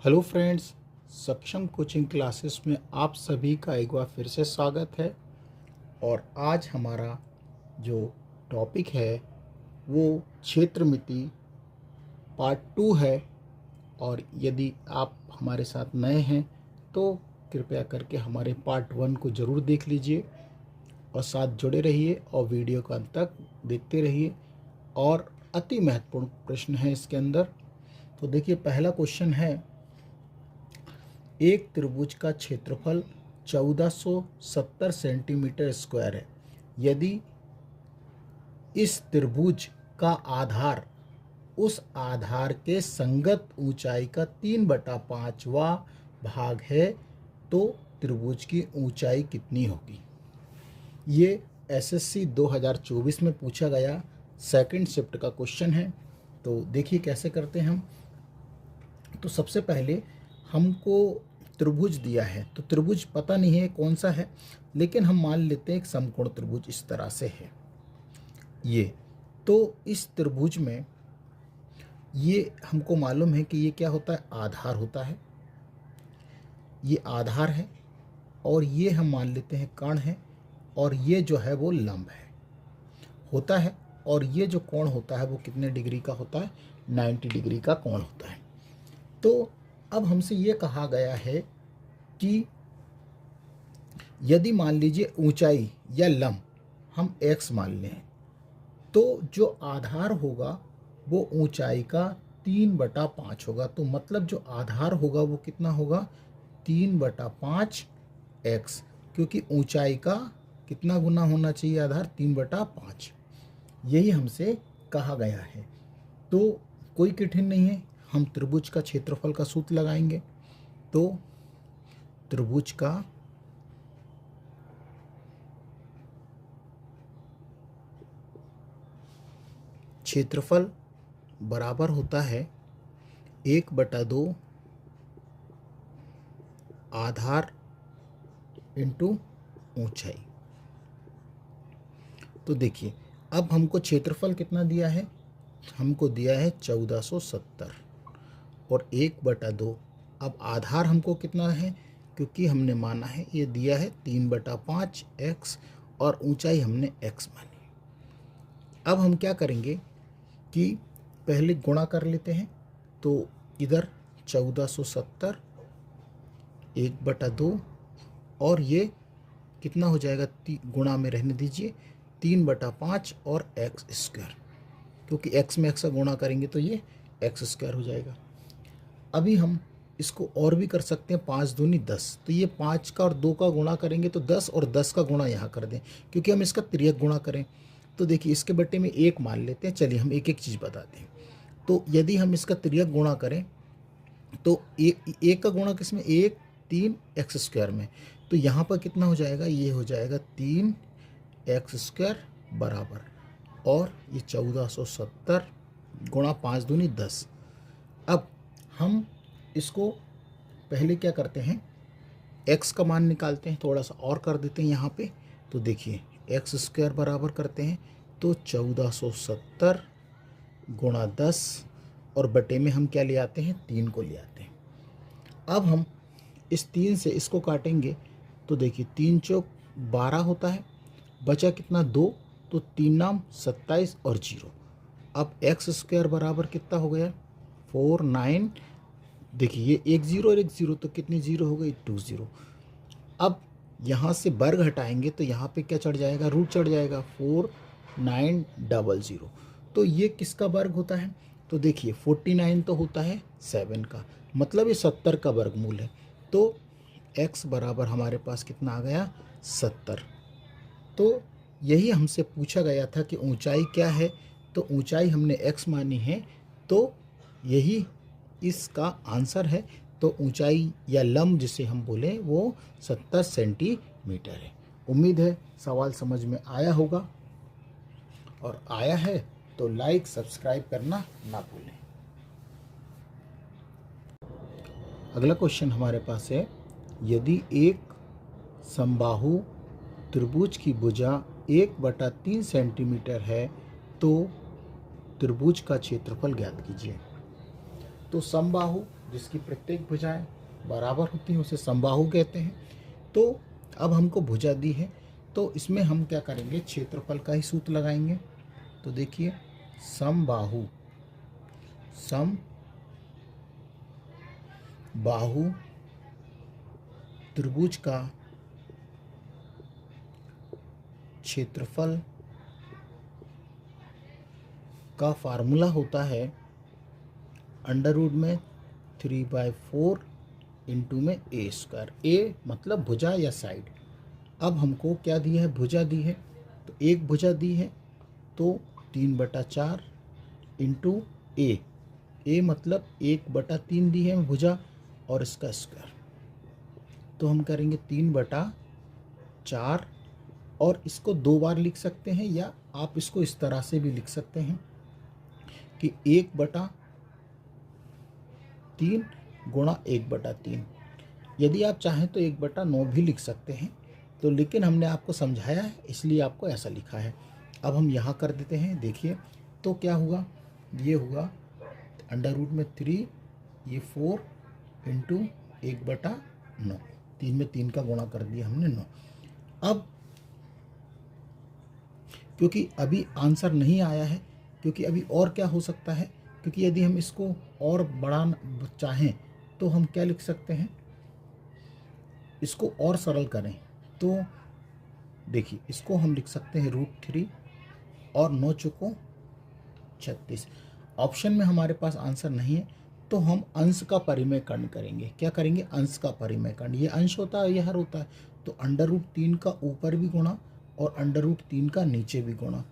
Hello friends, सक्षम coaching classes में आप सभी का एक बार फिर से स्वागत है। और आज हमारा जो टॉपिक है वो क्षेत्रमिति पार्ट 2 है। और यदि आप हमारे साथ नए हैं तो कृपया करके हमारे पार्ट 1 को ज़रूर देख लीजिए और साथ जुड़े रहिए और वीडियो का अंत तक देखते रहिए। और अति महत्वपूर्ण प्रश्न है इसके अंदर। तो देखिए, पहला क्वेश्चन है, एक त्रिभुज का क्षेत्रफल 1470 सेंटीमीटर स्क्वायर है। यदि इस त्रिभुज का आधार उस आधार के संगत ऊंचाई का 3/5वां भाग है तो त्रिभुज की ऊंचाई कितनी होगी। ये एसएससी 2024 में पूछा गया सेकंड शिफ्ट का क्वेश्चन है। तो देखिए कैसे करते हैं हम। तो सबसे पहले हमको त्रिभुज दिया है, तो त्रिभुज पता नहीं है कौन सा है, लेकिन हम मान लेते हैं एक समकोण त्रिभुज इस तरह से है ये। तो इस त्रिभुज में ये हमको मालूम है कि ये क्या होता है, आधार होता है। ये आधार है और ये हम मान लेते हैं कर्ण है, और ये जो है वो लंब है होता है। और ये जो कोण होता है वो कितने डिग्री का होता है, 90 डिग्री का कोण होता है। तो अब हमसे ये कहा गया है कि यदि मान लीजिए ऊंचाई या लंब हम x मान लें, तो जो आधार होगा वो ऊंचाई का 3/5 होगा। तो मतलब जो आधार होगा वो कितना होगा, 3/5x, क्योंकि ऊंचाई का कितना गुना होना चाहिए आधार, 3/5। यही हमसे कहा गया है। तो कोई कठिन नहीं है, हम त्रिभुज का क्षेत्रफल का सूत्र लगाएंगे। तो त्रिभुज का क्षेत्रफल बराबर होता है 1/2 आधार इंटू ऊंचाई। तो देखिए, अब हमको क्षेत्रफल कितना दिया है, हमको दिया है 1470 और 1/2। अब आधार हमको कितना है, क्योंकि हमने माना है ये दिया है 3/5x और ऊंचाई हमने x मानी। अब हम क्या करेंगे कि पहले गुणा कर लेते हैं। तो इधर 1470 1/2 और ये कितना हो जाएगा, गुणा में रहने दीजिए, 3/5 और x², क्योंकि x में x का गुणा करेंगे तो ये x² हो जाएगा। अभी हम इसको और भी कर सकते हैं, 5 दूनी 10, तो ये 5 का और 2 का गुणा करेंगे तो 10 और 10 का गुणा यहाँ कर दें, क्योंकि हम इसका तिर्यक गुणा करें। तो देखिए, इसके बट्टे में 1 मान लेते हैं। चलिए हम एक एक चीज़ बताते हैं। तो यदि हम इसका तिर्यक गुणा करें तो एक का गुणा किस में, 1 3 x² में, तो यहाँ पर कितना हो जाएगा, ये हो जाएगा 3x² बराबर, और ये 1470 गुणा 5 दूनी 10। अब हम इसको पहले क्या करते हैं, x का मान निकालते हैं, थोड़ा सा और कर देते हैं यहाँ पे। तो देखिए, x² बराबर करते हैं तो 1470 गुणा 10 और बटे में हम क्या ले आते हैं, 3 को ले आते हैं। अब हम इस 3 से इसको काटेंगे तो देखिए 3 चौक 12 होता है, बचा कितना 2, तो 3 नाम 27 और 0। अब x² बराबर कितना हो गया, 4 9। देखिए ये एक 0 और एक 0, तो कितनी 0 हो गई, 2 0। अब यहाँ से वर्ग हटाएंगे तो यहाँ पे क्या चढ़ जाएगा, रूट चढ़ जाएगा, 4900। तो ये किसका वर्ग होता है, तो देखिए 49 तो होता है 7 का, मतलब ये 70 का वर्गमूल है। तो x बराबर हमारे पास कितना आ गया, 70। तो यही हमसे पूछा गया था कि ऊंचाई क्या है, तो ऊंचाई हमने x मानी है, तो यही इसका आंसर है। तो ऊंचाई या लंब जिसे हम बोले वो 70 सेंटीमीटर है। उम्मीद है सवाल समझ में आया होगा, और आया है तो लाइक सब्सक्राइब करना ना भूलें। अगला क्वेश्चन हमारे पास है, यदि एक समबाहु त्रिभुज की भुजा 1/3 सेंटीमीटर है तो त्रिभुज का क्षेत्रफल ज्ञात कीजिए। तो समबाहु जिसकी प्रत्येक भुजाएं बराबर होती हैं उसे समबाहु कहते हैं। तो अब हमको भुजा दी है, तो इसमें हम क्या करेंगे, क्षेत्रफल का ही सूत्र लगाएंगे। तो देखिए, समबाहु त्रिभुज का क्षेत्रफल का फार्मूला होता है अंडर रूट में 3/4 इंटू में ए स्क्वायर। ए मतलब भुजा या साइड। अब हमको क्या दिया है, भुजा दी है, तो एक भुजा दी है तो 3/4 इंटू ए। ए मतलब 1/3 दी है भुजा और इसका स्क्वायर। तो हम करेंगे 3/4 और इसको 2 बार लिख सकते हैं, या आप इसको इस तरह से भी लिख सकते हैं कि 1/3 गुणा 1/3। यदि आप चाहें तो 1/9 भी लिख सकते हैं, तो लेकिन हमने आपको समझाया है इसलिए आपको ऐसा लिखा है। अब हम यहाँ कर देते हैं, देखिए तो क्या हुआ, ये हुआ अंडर रूट में 3, ये 4 इंटू 1/9, 3 में 3 का गुणा कर दिया हमने 9। अब क्योंकि अभी आंसर नहीं आया है, क्योंकि अभी और क्या हो सकता है, क्योंकि यदि हम इसको और बढ़ाना चाहें तो हम क्या लिख सकते हैं, इसको और सरल करें तो देखिए इसको हम लिख सकते हैं √3 और 9 चौको 36। ऑप्शन में हमारे पास आंसर नहीं है तो हम अंश का परिमेयकरण करेंगे। क्या करेंगे, अंश का परिमेयकरण। ये अंश होता है, ये हर होता है, तो अंडर रूट 3 का ऊपर भी गुणा और अंडर रूट 3 का नीचे भी गुणा।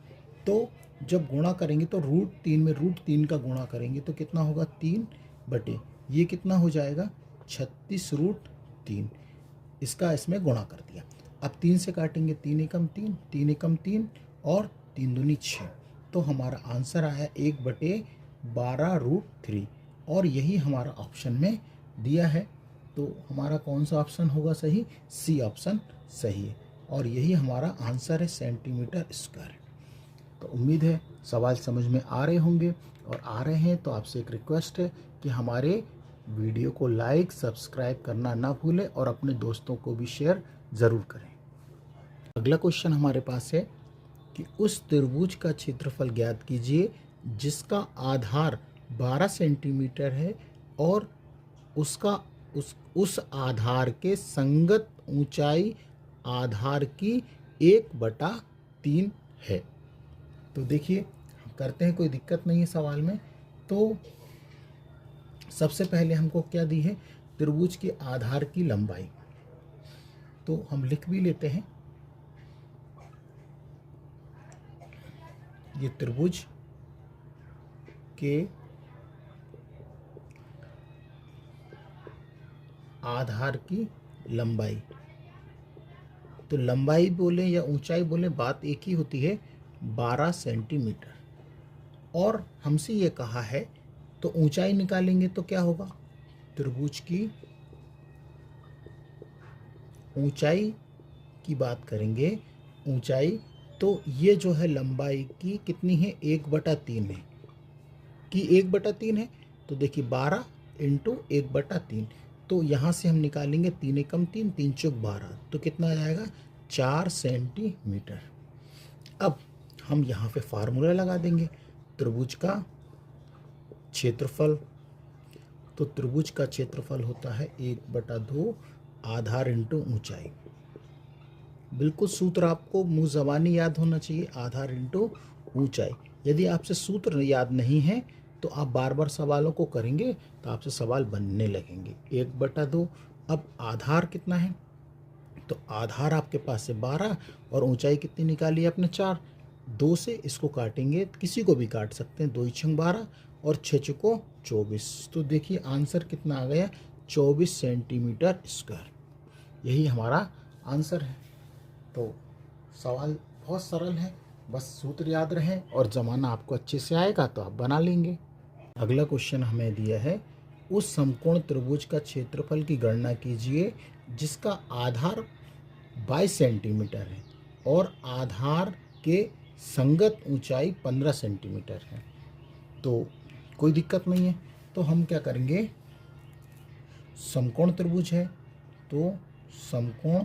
तो जब गुणा करेंगे तो √3 में √3 का गुणा करेंगे तो कितना होगा, 3 बटे ये कितना हो जाएगा 36√3। इसका इसमें गुणा कर दिया। अब 3 से काटेंगे, 3 एकम 3, 3 एकम 3 और 3 दूनी 6। तो हमारा आंसर आया 1/12√3 और यही हमारा ऑप्शन में दिया है। तो हमारा कौन सा ऑप्शन होगा सही, सी ऑप्शन सही है और यही हमारा आंसर है सेंटीमीटर स्क्वायर। तो उम्मीद है सवाल समझ में आ रहे होंगे, और आ रहे हैं तो आपसे एक रिक्वेस्ट है कि हमारे वीडियो को लाइक सब्सक्राइब करना ना भूलें और अपने दोस्तों को भी शेयर ज़रूर करें। अगला क्वेश्चन हमारे पास है कि उस त्रिभुज का क्षेत्रफल ज्ञात कीजिए जिसका आधार 12 सेंटीमीटर है और उसका उस आधार के संगत ऊंचाई आधार की 1/3 है। तो देखिए हम करते हैं, कोई दिक्कत नहीं है सवाल में। तो सबसे पहले हमको क्या दी है, त्रिभुज के आधार की लंबाई। तो हम लिख भी लेते हैं, ये त्रिभुज के आधार की लंबाई। तो लंबाई बोले या ऊंचाई बोले बात एक ही होती है, 12 सेंटीमीटर। और हमसे ये कहा है तो ऊंचाई निकालेंगे तो क्या होगा, त्रिभुज की ऊंचाई की बात करेंगे, ऊंचाई तो ये जो है लंबाई की कितनी है, 1/3 है कि 1/3 है। तो देखिए 12 इंटू 1/3, तो यहाँ से हम निकालेंगे 3 एकम 3, 3 चौक 12, तो कितना आ जाएगा 4 सेंटीमीटर। अब हम यहाँ पे फार्मूला लगा देंगे त्रिभुज का क्षेत्रफल। तो त्रिभुज का क्षेत्रफल होता है 1/2 आधार इंटू ऊंचाई। बिल्कुल सूत्र आपको मुँह ज़बानी याद होना चाहिए, आधार इंटू ऊंचाई। यदि आपसे सूत्र याद नहीं है तो आप बार बार सवालों को करेंगे तो आपसे सवाल बनने लगेंगे। 1/2, अब आधार कितना है, तो आधार आपके पास से 12 और ऊंचाई कितनी निकाली है आपने 4। 2 से इसको काटेंगे, किसी को भी काट सकते हैं, 2 × 12 और 6 × 24। तो देखिए आंसर कितना आ गया, 24 सेंटीमीटर स्क्वायर। यही हमारा आंसर है। तो सवाल बहुत सरल है, बस सूत्र याद रहें और ज़माना आपको अच्छे से आएगा तो आप बना लेंगे। अगला क्वेश्चन हमें दिया है, उस समकोण त्रिभुज का क्षेत्रफल की गणना कीजिए जिसका आधार 22 सेंटीमीटर है और आधार के संगत ऊंचाई 15 सेंटीमीटर है। तो कोई दिक्कत नहीं है। तो हम क्या करेंगे, समकोण त्रिभुज है तो समकोण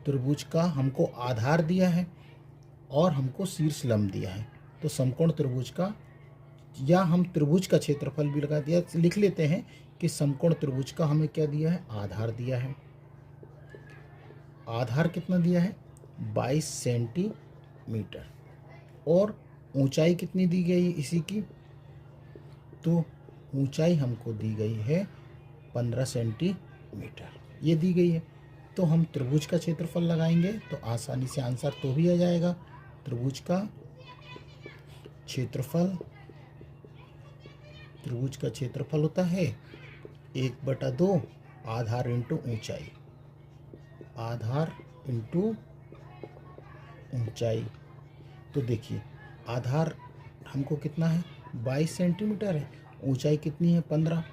त्रिभुज का हमको आधार दिया है और हमको शीर्ष लंब दिया है। तो समकोण त्रिभुज का, या हम त्रिभुज का क्षेत्रफल भी लगा दिया, लिख लेते हैं कि समकोण त्रिभुज का हमें क्या दिया है, आधार दिया है। आधार कितना दिया है, 22 सेंटीमीटर। और ऊंचाई कितनी दी गई इसी की, तो ऊंचाई हमको दी गई है 15 सेंटीमीटर, ये दी गई है। तो हम त्रिभुज का क्षेत्रफल लगाएंगे तो आसानी से आंसर तो भी आ जाएगा। त्रिभुज का क्षेत्रफल होता है 1/2 आधार इंटू ऊंचाई, आधार इंटू ऊंचाई। तो देखिए आधार हमको कितना है, 22 सेंटीमीटर है, ऊंचाई कितनी है, 15।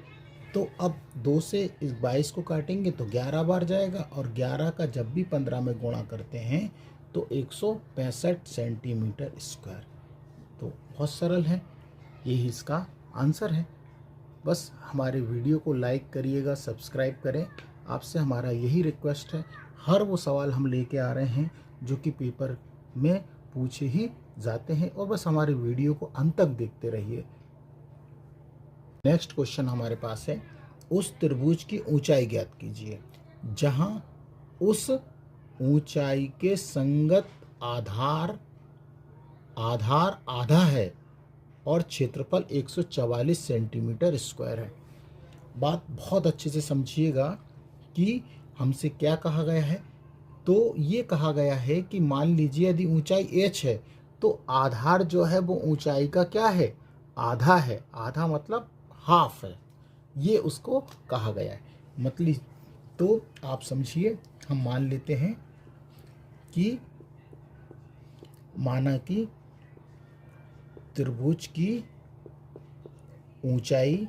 तो अब 2 से इस 22 को काटेंगे तो 11 बार जाएगा, और 11 का जब भी 15 में गुणा करते हैं तो 165 सेंटीमीटर स्क्वायर। तो बहुत सरल है, यही इसका आंसर है। बस हमारे वीडियो को लाइक करिएगा, सब्सक्राइब करें। आपसे हमारा यही रिक्वेस्ट है। हर वो सवाल हम लेके आ रहे हैं जो कि पेपर में पूछे ही जाते हैं, और बस हमारे वीडियो को अंत तक देखते रहिए। नेक्स्ट क्वेश्चन हमारे पास है, उस त्रिभुज की ऊंचाई ज्ञात कीजिए जहां उस ऊंचाई के संगत आधार आधा है और क्षेत्रफल 144 सेंटीमीटर स्क्वायर है। बात बहुत अच्छे से समझिएगा कि हमसे क्या कहा गया है। तो ये कहा गया है कि मान लीजिए यदि ऊंचाई h है तो आधार जो है वो ऊंचाई का क्या है, आधा है। आधा मतलब हाफ है, ये उसको कहा गया है। मतलब तो आप समझिए, हम मान लेते हैं कि माना कि त्रिभुज की ऊंचाई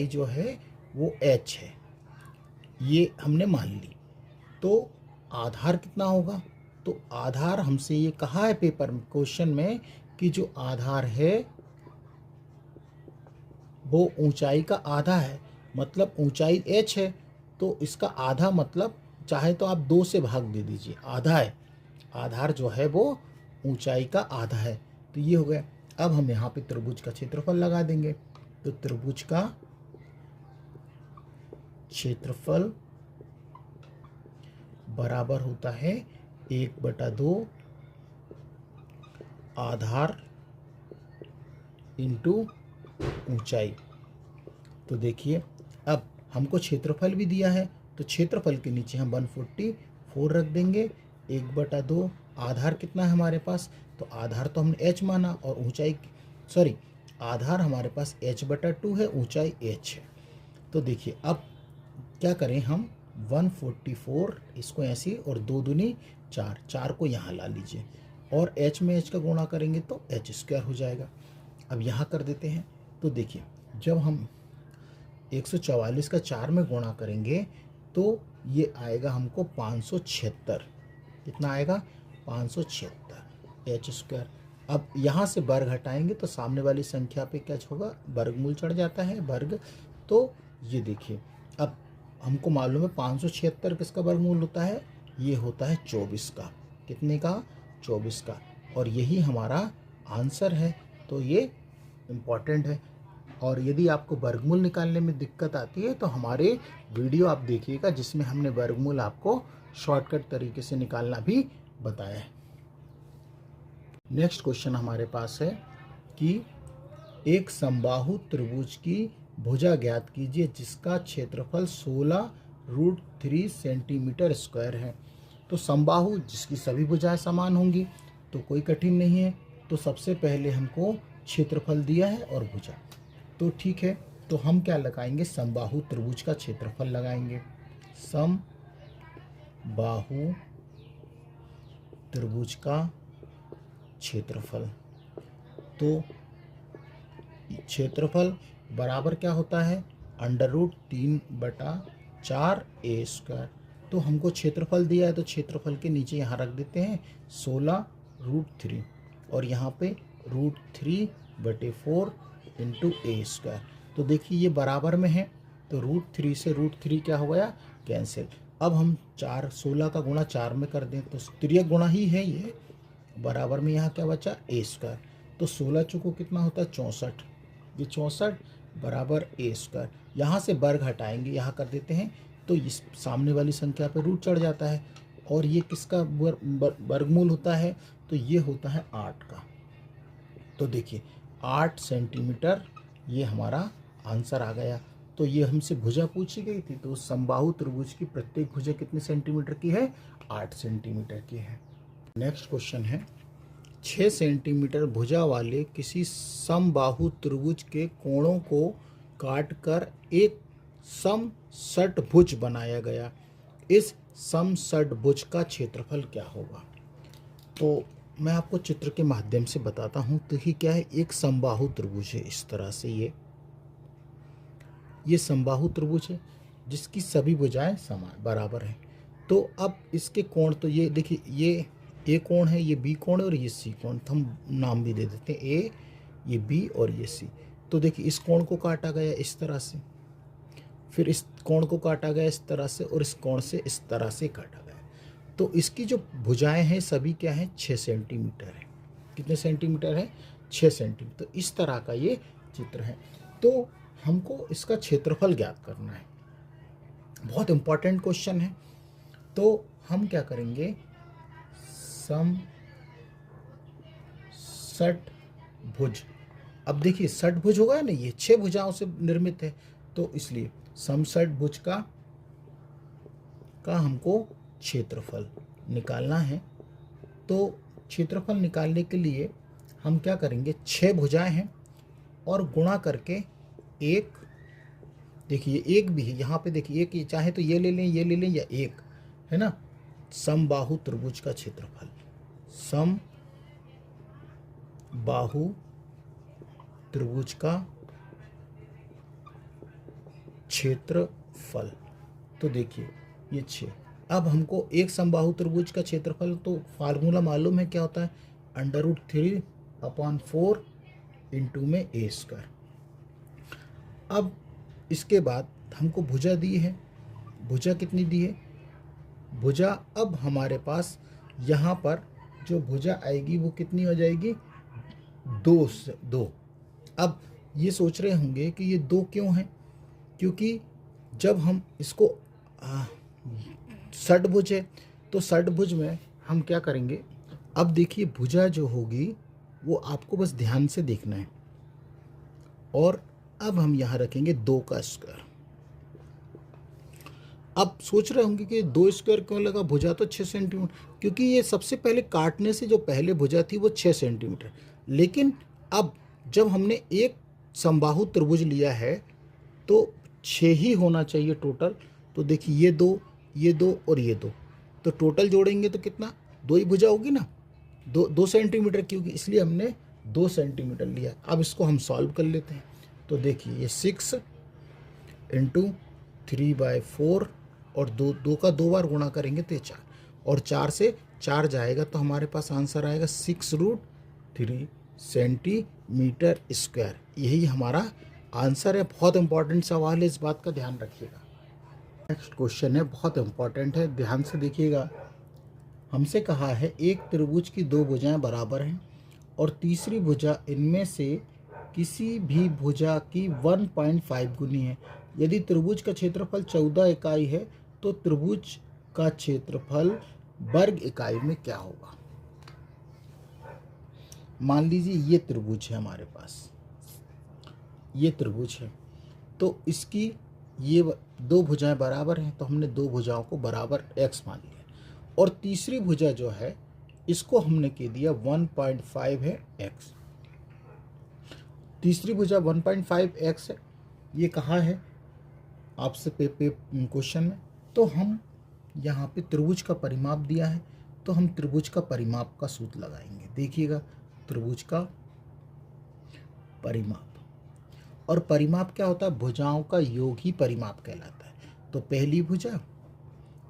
जो है वो h है, ये हमने मान ली। तो आधार कितना होगा, तो आधार हमसे ये कहा है पेपर में, क्वेश्चन में, कि जो आधार है वो ऊंचाई का आधा है। मतलब ऊंचाई h है तो इसका आधा, मतलब चाहे तो आप 2 से भाग दे दीजिए, आधा है। आधार जो है वो ऊंचाई का आधा है, तो ये हो गया। अब हम यहाँ पे त्रिभुज का क्षेत्रफल लगा देंगे। तो त्रिभुज का क्षेत्रफल बराबर होता है 1/2 आधार इंटू ऊंचाई। तो देखिए अब हमको क्षेत्रफल भी दिया है, तो क्षेत्रफल के नीचे हम 144 रख देंगे। 1/2 आधार कितना है हमारे पास, तो आधार तो हमने h माना, और ऊंचाई आधार हमारे पास h/2 है, ऊंचाई h है। तो देखिए अब क्या करें हम, 144 इसको ऐसे, और 2 दूनी 4, 4 को यहाँ ला लीजिए, और h में h का गुणा करेंगे तो h² हो जाएगा। अब यहाँ कर देते हैं। तो देखिए जब हम 144 का 4 में गुणा करेंगे तो ये आएगा हमको 576। कितना आएगा, 576 h²। अब यहाँ से वर्ग हटाएंगे तो सामने वाली संख्या पे क्या होगा, वर्गमूल चढ़ जाता है, वर्ग। तो ये देखिए अब हमको मालूम है 576 किसका वर्गमूल होता है, ये होता है 24 का। कितने का, 24 का। और यही हमारा आंसर है। तो ये इम्पॉर्टेंट है। और यदि आपको वर्गमूल निकालने में दिक्कत आती है तो हमारे वीडियो आप देखिएगा, जिसमें हमने वर्गमूल आपको शॉर्टकट तरीके से निकालना भी बताया है। नेक्स्ट क्वेश्चन हमारे पास है कि एक समबाहु त्रिभुज की भुजा ज्ञात कीजिए जिसका क्षेत्रफल 16√3 सेंटीमीटर स्क्वायर है। तो समबाहु जिसकी सभी भुजाएं समान होंगी तो कोई कठिन नहीं है। तो सबसे पहले हमको क्षेत्रफल दिया है और भुजा, तो ठीक है। तो हम क्या लगाएंगे, समबाहु त्रिभुज का क्षेत्रफल लगाएंगे। समबाहु त्रिभुज का क्षेत्रफल, तो क्षेत्रफल बराबर क्या होता है, √3/4a²। तो हमको क्षेत्रफल दिया है तो क्षेत्रफल के नीचे यहाँ रख देते हैं 16√3, और यहाँ पे √3/4 इंटू ए स्क्वायर। तो देखिए ये बराबर में है, तो √3 से √3 क्या हो गया, कैंसिल। अब हम 16 का गुणा 4 में कर दें तो तिर्यक गुणा ही है ये, बराबर में यहाँ क्या बचा, ए स्क्वायर। तो 16 चौको कितना होता है, 64। ये 64 बराबर ए स्क्वायर। यहाँ से वर्ग हटाएंगे, यहाँ कर देते हैं, तो इस सामने वाली संख्या पे रूट चढ़ जाता है। और ये किसका वर्गमूल होता है, तो ये होता है 8 का। तो देखिए 8 सेंटीमीटर ये हमारा आंसर आ गया। तो ये हमसे भुजा पूछी गई थी, तो समबाहु त्रिभुज की प्रत्येक भुजा कितने सेंटीमीटर की है, 8 सेंटीमीटर की है। नेक्स्ट क्वेश्चन है, 6 सेंटीमीटर भुजा वाले किसी समबाहु त्रिभुज के कोणों को काटकर एक समषट्भुज बनाया गया। इस समषट्भुज का क्षेत्रफल क्या होगा। तो मैं आपको चित्र के माध्यम से बताता हूँ। तो ये क्या है, एक समबाहु त्रिभुज है, इस तरह से ये समबाहु त्रिभुज है जिसकी सभी भुजाएं समान बराबर हैं। तो अब इसके कोण, तो ये देखिए ये ए कोण है, ये बी कोण है और ये सी कोण। तो हम नाम भी दे देते हैं ए, ये बी और ये सी। तो देखिए इस कोण को काटा गया इस तरह से, फिर इस कोण को काटा गया इस तरह से, और इस कोण से इस तरह से काटा गया। तो इसकी जो भुजाएं हैं सभी क्या हैं, 6 सेंटीमीटर है। कितने सेंटीमीटर है, 6 सेंटीमीटर। तो इस तरह का ये चित्र है। तो हमको इसका क्षेत्रफल ज्ञात करना है, बहुत इंपॉर्टेंट क्वेश्चन है। तो हम क्या करेंगे, समषट्भुज। अब देखिए षट्भुज होगा ना, ये 6 भुजाओं से निर्मित है, तो इसलिए समषट्भुज का हमको क्षेत्रफल निकालना है। तो क्षेत्रफल निकालने के लिए हम क्या करेंगे, 6 भुजाएं हैं और गुणा करके एक, देखिए एक भी है यहाँ पे, देखिए एक, ये चाहे तो ये ले लें, ये ले लें, या एक है ना। समबाहु त्रिभुज का क्षेत्रफल, समबाहु त्रिभुज का क्षेत्रफल। तो देखिए ये 6। अब हमको एक समबाहु त्रिभुज का क्षेत्रफल, तो फार्मूला मालूम है क्या होता है, √3/4 इंटू में ए स्क्वायर। अब इसके बाद हमको भुजा दी है, भुजा कितनी दी है, भुजा अब हमारे पास यहाँ पर जो भुजा आएगी वो कितनी हो जाएगी, 2। अब ये सोच रहे होंगे कि ये 2 क्यों हैं, क्योंकि जब हम इसको षट्भुज है, तो षट्भुज में हम क्या करेंगे, अब देखिए भुजा जो होगी वो आपको बस ध्यान से देखना है। और अब हम यहाँ रखेंगे 2 का स्क्वायर। अब सोच रहे होंगे कि 2 स्क्वायर क्यों लगा, भुजा तो 6 सेंटीमीटर, क्योंकि ये सबसे पहले काटने से जो पहले भुजा थी वो 6 सेंटीमीटर। लेकिन अब जब हमने एक समबाहु त्रिभुज लिया है तो 6 ही होना चाहिए टोटल। तो देखिए ये 2, ये 2 और ये 2, तो टोटल जोड़ेंगे तो कितना, 2 ही भुजा होगी ना, 2 सेंटीमीटर की होगी, इसलिए हमने 2 सेंटीमीटर लिया। अब इसको हम सॉल्व कर लेते हैं। तो देखिए ये 6 इंटू 3/4 और 2 का 2 बार गुणा करेंगे तो ये 4, और 4 से 4 जाएगा तो हमारे पास आंसर आएगा 6√3 सेंटीमीटर स्क्वायर। यही हमारा आंसर है। बहुत इंपॉर्टेंट सवाल है, इस बात का ध्यान रखिएगा। नेक्स्ट क्वेश्चन है, बहुत इंपॉर्टेंट है, ध्यान से देखिएगा। हमसे कहा है एक त्रिभुज की 2 भुजाएं बराबर हैं और तीसरी भुजा इनमें से किसी भी भुजा की 1.5 गुनी है। यदि त्रिभुज का क्षेत्रफल 14 इकाई है तो त्रिभुज का क्षेत्रफल वर्ग इकाई में क्या होगा। मान लीजिए ये त्रिभुज है हमारे पास, ये त्रिभुज है, तो इसकी ये 2 भुजाएं बराबर हैं, तो हमने 2 भुजाओं को बराबर x मान लिया। और तीसरी भुजा जो है इसको हमने कह दिया 1.5 है x। तीसरी भुजा 1.5x है, ये कहाँ है आपसे क्वेश्चन में। तो हम यहाँ पे त्रिभुज का परिमाप दिया है, तो हम त्रिभुज का परिमाप का सूत्र लगाएंगे। देखिएगा त्रिभुज का परिमाप, और परिमाप क्या होता है, भुजाओं का योग ही परिमाप कहलाता है। तो पहली भुजा,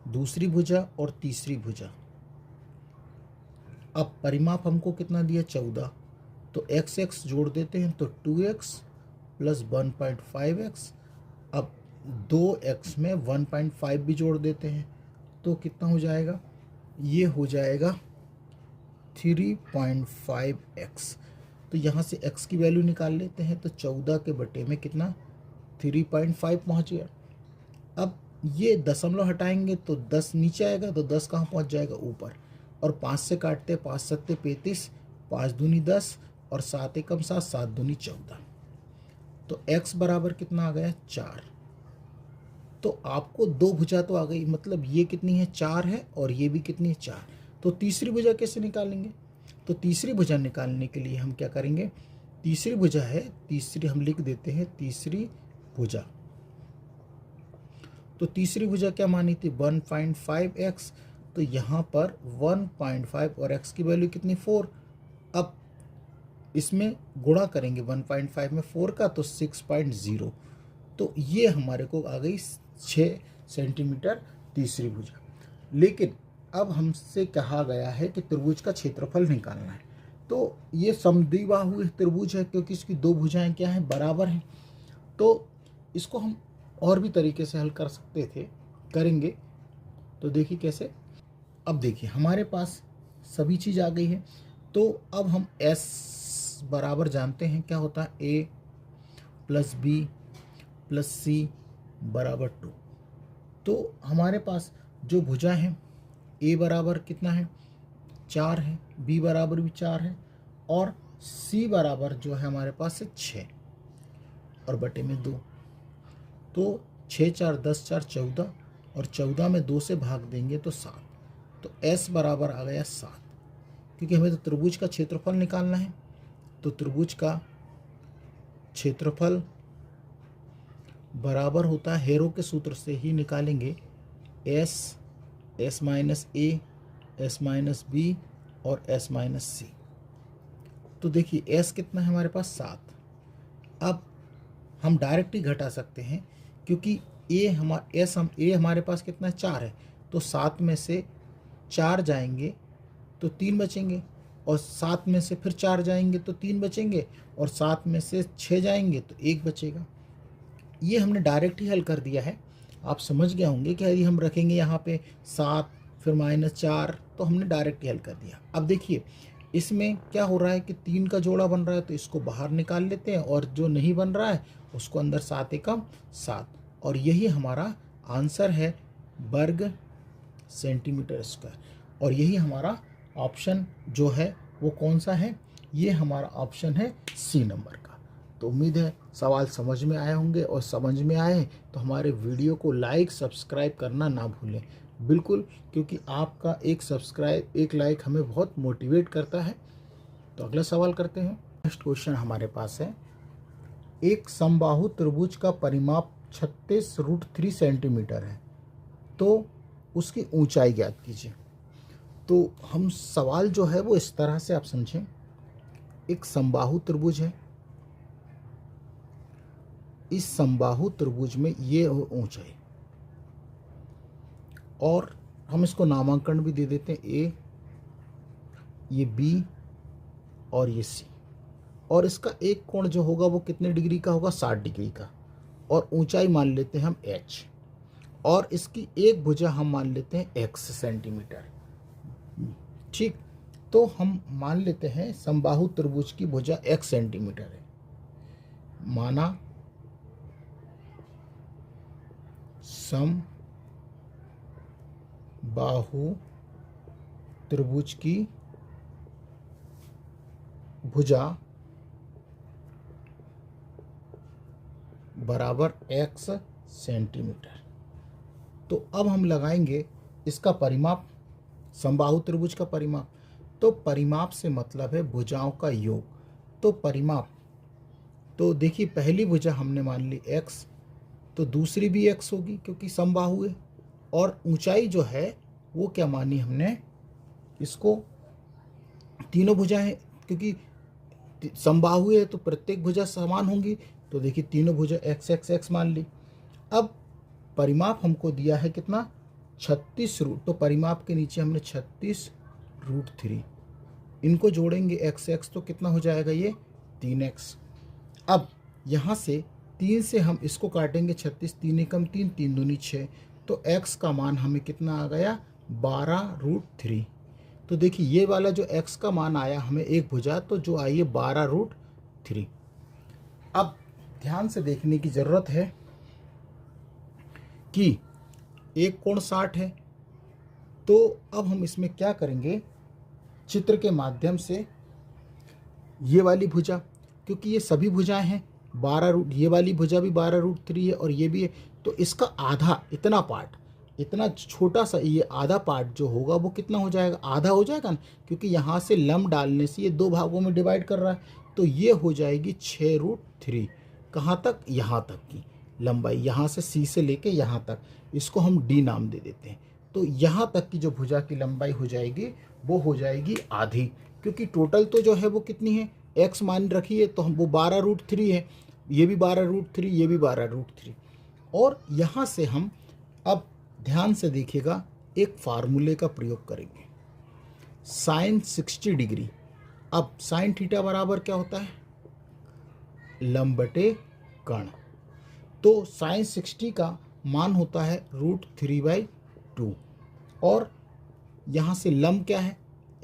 दूसरी भुजा और तीसरी भुजा। अब परिमाप हमको कितना दिया, 14, तो एक्स एक्स जोड़ देते हैं तो 2x प्लस 1.5x। अब 2x में 1.5 भी जोड़ देते हैं तो कितना हो जाएगा, ये हो जाएगा 3.5x। तो यहाँ से x की वैल्यू निकाल लेते हैं तो 14 के बटे में कितना 3.5 पहुँच गया। अब ये दशमलव हटाएंगे तो 10 नीचे आएगा, तो 10 कहाँ पहुँच जाएगा ऊपर, और 5 से काटते 5 सत्ते 35, 5 दूनी 10 और 7 एकम 7, 7 दूनी 14। तो x बराबर कितना आ गया 4। तो आपको दो भुजा तो आ गई, मतलब ये कितनी है 4 है और ये भी कितनी है 4। तो तीसरी भुजा कैसे निकालेंगे, तो तीसरी भुजा निकालने के लिए हम क्या करेंगे, तीसरी भुजा है, तीसरी हम लिख देते हैं तीसरी भुजा। तो तीसरी भुजा क्या मानी थी 1.5x, तो यहाँ पर 1.5 और x की वैल्यू कितनी 4। अब इसमें गुणा करेंगे 1.5 में 4 का तो 6.0, तो ये हमारे को आ गई 6 सेंटीमीटर तीसरी भुजा। लेकिन अब हमसे कहा गया है कि त्रिभुज का क्षेत्रफल निकालना है। तो ये समद्विबाहु त्रिभुज है क्योंकि इसकी दो भुजाएं क्या हैं बराबर हैं। तो इसको हम और भी तरीके से हल कर सकते थे, करेंगे। तो देखिए कैसे। अब देखिए हमारे पास सभी चीज़ आ गई है। तो अब हम s बराबर जानते हैं क्या होता है a प्लस बी प्लस सी बराबर 2। तो हमारे पास जो भुजा है a बराबर कितना है 4 है, b बराबर भी 4 है और c बराबर जो है हमारे पास है 6 और बटे में 2। तो 6 4 10 4 14 और 14 में 2 से भाग देंगे तो 7। तो s बराबर आ गया 7, क्योंकि हमें तो त्रिभुज का क्षेत्रफल निकालना है। तो त्रिभुज का क्षेत्रफल बराबर होता है, हेरो के सूत्र से ही निकालेंगे, s minus a, s minus b और s माइनस c। तो देखिए s कितना है हमारे पास 7। अब हम डायरेक्ट ही घटा सकते हैं क्योंकि a हमारे पास कितना 4 है, तो 7 में से 4 जाएंगे तो 3 बचेंगे और 7 में से फिर 4 जाएंगे तो 3 बचेंगे और 7 में से 6 जाएंगे तो 1 बचेगा। ये हमने डायरेक्ट ही हल कर दिया है। आप समझ गए होंगे कि यदि हम रखेंगे यहाँ पे 7 फिर -4, तो हमने डायरेक्ट ही हल कर दिया। अब देखिए इसमें क्या हो रहा है कि 3 का जोड़ा बन रहा है तो इसको बाहर निकाल लेते हैं और जो नहीं बन रहा है उसको अंदर 7 एकम 7, और यही हमारा आंसर है वर्ग सेंटीमीटर स्क्वायर। और यही हमारा ऑप्शन जो है वो कौन सा है, ये हमारा ऑप्शन है सी नंबर का। तो उम्मीद है सवाल समझ में आए होंगे, और समझ में आए तो हमारे वीडियो को लाइक सब्सक्राइब करना ना भूलें, बिल्कुल, क्योंकि आपका एक सब्सक्राइब एक लाइक हमें बहुत मोटिवेट करता है। तो अगला सवाल करते हैं। नेक्स्ट क्वेश्चन हमारे पास है, एक समबाहु त्रिभुज का परिमाप 36√3 सेंटीमीटर है, तो उसकी ऊंचाई ज्ञात कीजिए। तो हम सवाल जो है वो इस तरह से आप समझें, एक समबाहु त्रिभुज है, इस समबाहु त्रिभुज में ये ऊंचाई, और हम इसको नामांकन भी दे देते हैं, ए, ये बी और ये सी, और इसका एक कोण जो होगा वो कितने डिग्री का होगा 60 डिग्री का, और ऊंचाई मान लेते हैं हम h, और इसकी एक भुजा हम मान लेते हैं x सेंटीमीटर। ठीक, तो हम मान लेते हैं समबाहु त्रिभुज की भुजा x सेंटीमीटर है, माना समबाहु त्रिभुज की भुजा बराबर x सेंटीमीटर। तो अब हम लगाएंगे इसका परिमाप, समबाहु त्रिभुज का परिमाप। तो परिमाप से मतलब है भुजाओं का योग। तो परिमाप, तो देखिए पहली भुजा हमने मान ली x, तो दूसरी भी x होगी क्योंकि समबाहु है, और ऊंचाई जो है वो क्या मानी हमने, इसको तीनों भुजाएं, क्योंकि समबाहु है तो प्रत्येक भुजा समान होंगी, तो देखिए तीनों भुजा x x x मान ली। अब परिमाप हमको दिया है कितना 36 रूट, तो परिमाप के नीचे हमने 36√3 इनको जोड़ेंगे एक्स एक्स तो कितना हो जाएगा ये 3x। अब यहाँ से 3 से हम इसको काटेंगे 36, 3 एकम 3, 3 दूनी 6, तो x का मान हमें कितना आ गया 12√3। तो देखिए ये वाला जो x का मान आया हमें एक भुजा, तो जो आई है 12√3। अब ध्यान से देखने की ज़रूरत है कि एक कोण 60 है, तो अब हम इसमें क्या करेंगे, चित्र के माध्यम से ये वाली भुजा, क्योंकि ये सभी भुजाएं हैं 12 ये वाली भुजा भी 12√3 है और ये भी है, तो इसका आधा, इतना पार्ट, इतना छोटा सा ये आधा पार्ट जो होगा वो कितना हो जाएगा, आधा हो जाएगा ना, क्योंकि यहाँ से लंब डालने से ये 2 भागों में डिवाइड कर रहा है, तो ये हो जाएगी 6√3। कहाँ तक, यहाँ तक की लंबाई, यहाँ से C से लेके यहाँ तक, इसको हम D नाम दे देते हैं। तो यहाँ तक की जो भुजा की लंबाई हो जाएगी वो हो जाएगी आधी, क्योंकि टोटल तो जो है वो कितनी है, x मान रखिए, तो हम वो 12√3 है, ये भी 12√3, ये भी 12√3। और यहाँ से हम अब ध्यान से देखिएगा एक फार्मूले का प्रयोग करेंगे, साइन 60 डिग्री। अब साइन थीटा बराबर क्या होता है, लंब बटे कर्ण। तो साइन 60 का मान होता है √3/2, और यहाँ से लंब क्या है,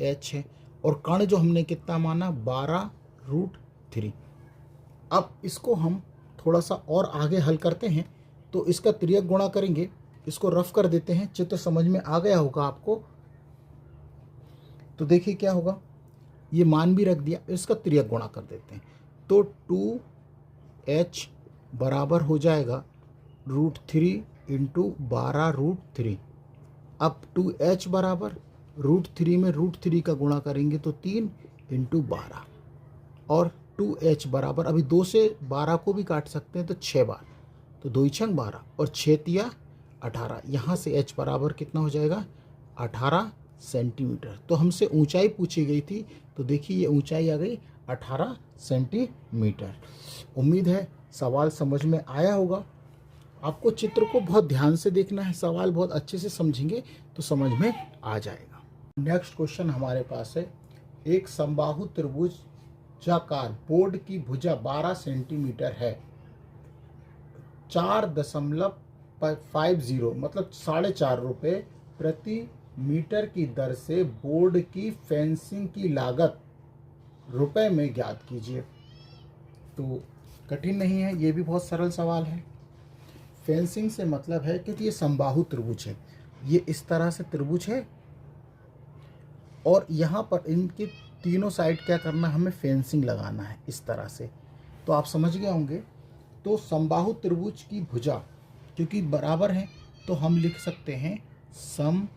h है, और कर्ण जो हमने कितना माना 12√3। अब इसको हम थोड़ा सा और आगे हल करते हैं, तो इसका तिर्यक गुणा करेंगे, इसको रफ कर देते हैं, चित्र समझ में आ गया होगा आपको। तो देखिए क्या होगा, ये मान भी रख दिया, इसका तिर्यक गुणा कर देते हैं, तो 2h बराबर हो जाएगा √3 × 12√3। अब 2h बराबर √3 में √3 का गुणा करेंगे तो 3 × 12, और 2h बराबर, अभी 2 से 12 को भी काट सकते हैं तो 6 बार, तो 2 × 12 और 6 × 18, यहाँ से h बराबर कितना हो जाएगा 18 सेंटीमीटर। तो हमसे ऊंचाई पूछी गई थी, तो देखिए ये ऊंचाई आ गई 18 सेंटीमीटर। उम्मीद है सवाल समझ में आया होगा। आपको चित्र को बहुत ध्यान से देखना है, सवाल बहुत अच्छे से समझेंगे तो समझ में आ जाएगा। नेक्स्ट क्वेश्चन हमारे पास है, एक समबाहु त्रिभुजाकार बोर्ड की भुजा 12 सेंटीमीटर है, 4.50 मतलब 4.5 रुपये प्रति मीटर की दर से बोर्ड की फेंसिंग की लागत रुपए में ज्ञात कीजिए। तो कठिन नहीं है, ये भी बहुत सरल सवाल है। फेंसिंग से मतलब है, क्योंकि ये समबाहु त्रिभुज है, ये इस तरह से त्रिभुज है, और यहाँ पर इनके तीनों साइड क्या करना है, हमें फेंसिंग लगाना है इस तरह से। तो आप समझ गए होंगे। तो समबाहु त्रिभुज की भुजा क्योंकि बराबर है, तो हम लिख सकते हैं समबाहु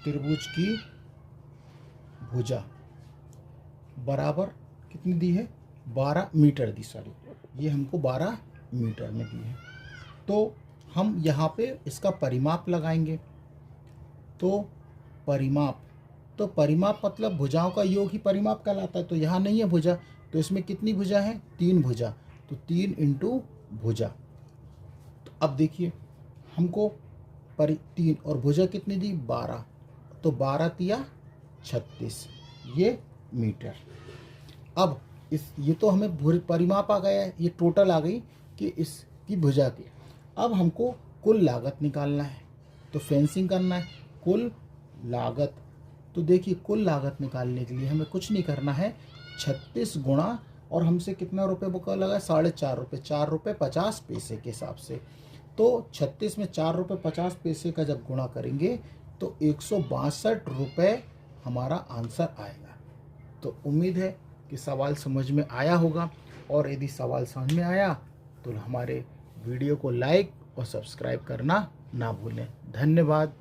त्रिभुज की भुजा बराबर कितनी दी है, 12 मीटर दी, सॉरी ये हमको 12 मीटर में दी है। तो हम यहाँ पे इसका परिमाप लगाएंगे, तो परिमाप मतलब भुजाओं का योग ही परिमाप कहलाता है। तो यहाँ नहीं है भुजा, तो इसमें कितनी भुजा है, 3 भुजा, तो 3 × भुजा। तो अब देखिए हमको 3 और भुजा कितनी दी 12, तो 12 × 36 ये मीटर। अब ये तो हमें परिमाप आ गया है, ये टोटल आ गई कि इसकी भुजा की। अब हमको कुल लागत निकालना है, तो फेंसिंग करना है, कुल लागत। तो देखिए कुल लागत निकालने के लिए हमें कुछ नहीं करना है, 36 गुणा, और हमसे कितना रुपये बुका लगा, 4.5 रुपये, 4 रुपये 50 पैसे के हिसाब से। तो 36 में 4 रुपये 50 पैसे का जब गुणा करेंगे तो 162 रुपये हमारा आंसर आएगा। तो उम्मीद है कि सवाल समझ में आया होगा, और यदि सवाल समझ में आया तो हमारे वीडियो को लाइक और सब्सक्राइब करना ना भूलें। धन्यवाद।